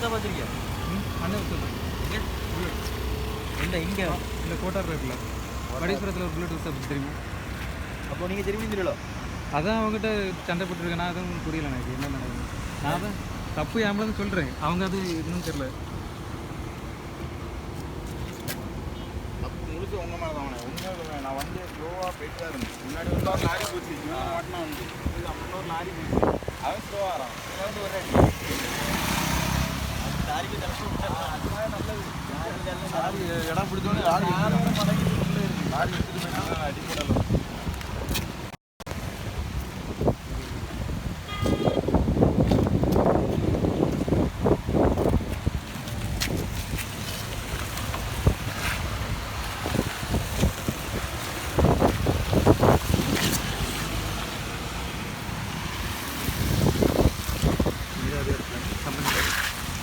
பார்த்துருக்கியா? அண்ணன் இல்லை இங்கே இந்த கோட்டார் இருக்குல்ல வடீஸ்வரத்தில் ஒரு புல்லட் வச்சு தெரியுமா? அப்போ நீங்கள் திரும்பி தெரியல. அதான் அவங்ககிட்ட சண்டை போட்டுருக்கேன். நான் அதுவும் புரியல எனக்கு என்ன நடக்குது. நான் தான் தப்பு ஏம்பளன்னு சொல்கிறேன். அவங்க அது இன்னும் தெரியல. தப்பு முழுக்க உங்க மேலே தான். உண்மையாக நான் வந்து ஸ்லோவாக போயிட்டு தான் இருந்தேன். முன்னாடி ஒரு லாரி போச்சு, மாட்டினா வந்து இன்னொரு லாரி போச்சு. அவன் ஸ்லோவாக வரான். வந்து ஒரு லாரிக்கு நல்லது. லாரி இடம் பிடிச்சோன்னே லாரி மடங்கி லாரி எடுத்துகிட்டு போயிட்டாங்க. அடிப்படலாம்